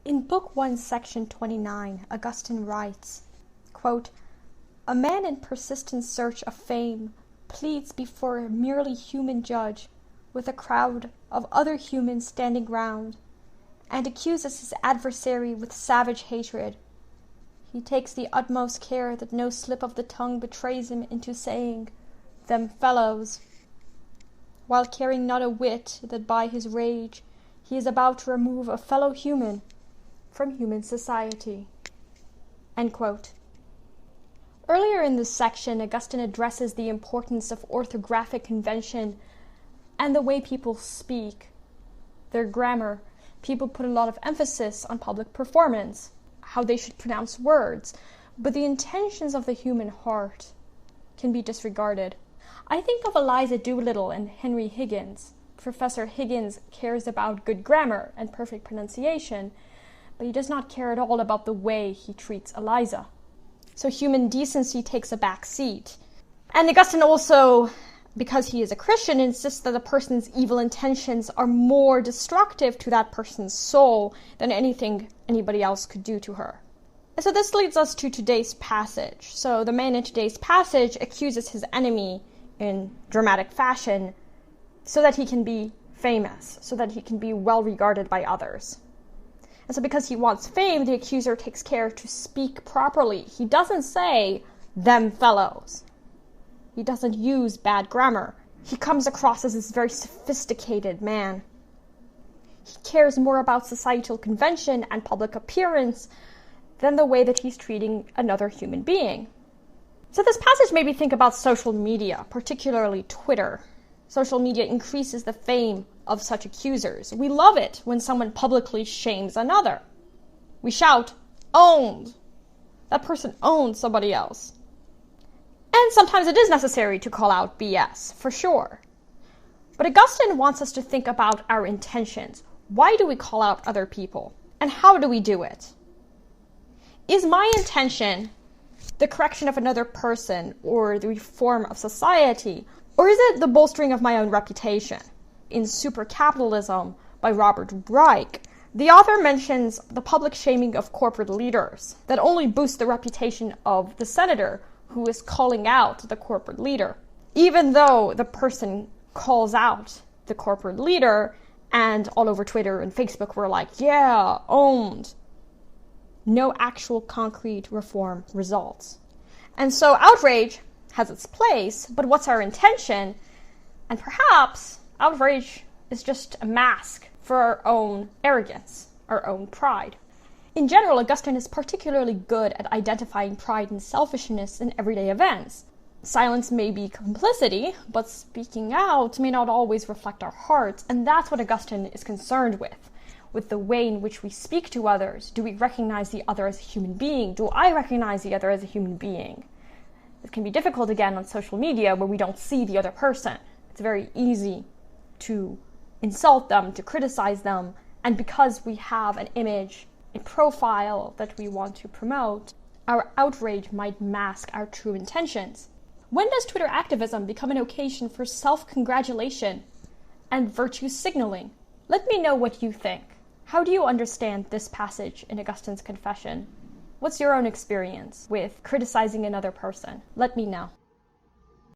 In Book 1, Section 29, Augustine writes, quote, "A man in persistent search of fame pleads before a merely human judge with a crowd of other humans standing round, and accuses his adversary with savage hatred. He takes the utmost care that no slip of the tongue betrays him into saying, 'Them fellows,' while caring not a whit that by his rage he is about to remove a fellow human from human society." End quote. Earlier in this section, Augustine addresses the importance of orthographic convention and the way people speak, their grammar. People put a lot of emphasis on public performance, how they should pronounce words, but the intentions of the human heart can be disregarded. I think of Eliza Doolittle and Henry Higgins. Professor Higgins cares about good grammar and perfect pronunciation, but he does not care at all about the way he treats Eliza. So human decency takes a back seat. And Augustine also, because he is a Christian, insists that a person's evil intentions are more destructive to that person's soul than anything anybody else could do to her. And so this leads us to today's passage. So the man in today's passage accuses his enemy in dramatic fashion so that he can be famous, so that he can be well regarded by others. And so because he wants fame, the accuser takes care to speak properly. He doesn't say, "them fellows." He doesn't use bad grammar. He comes across as this very sophisticated man. He cares more about societal convention and public appearance than the way that he's treating another human being. So this passage made me think about social media, particularly Twitter. Social media increases the fame of such accusers. We love it when someone publicly shames another. We shout, "Owned!" That person owns somebody else. And sometimes it is necessary to call out BS, for sure. But Augustine wants us to think about our intentions. Why do we call out other people? And how do we do it? Is my intention the correction of another person or the reform of society? Or is it the bolstering of my own reputation? In Supercapitalism by Robert Reich, the author mentions the public shaming of corporate leaders that only boosts the reputation of the senator who is calling out the corporate leader. Even though the person calls out the corporate leader, and all over Twitter and Facebook were like, "Yeah, owned." No actual concrete reform results. And so outrage has its place, but what's our intention? And perhaps outrage is just a mask for our own arrogance, our own pride. In general, Augustine is particularly good at identifying pride and selfishness in everyday events. Silence may be complicity, but speaking out may not always reflect our hearts, and that's what Augustine is concerned with the way in which we speak to others. Do we recognize the other as a human being? Do I recognize the other as a human being? It can be difficult, again, on social media where we don't see the other person. It's very easy to insult them, to criticize them, and because we have an image, a profile that we want to promote, our outrage might mask our true intentions. When does Twitter activism become an occasion for self-congratulation and virtue signaling? Let me know what you think. How do you understand this passage in Augustine's Confession? What's your own experience with criticizing another person? Let me know.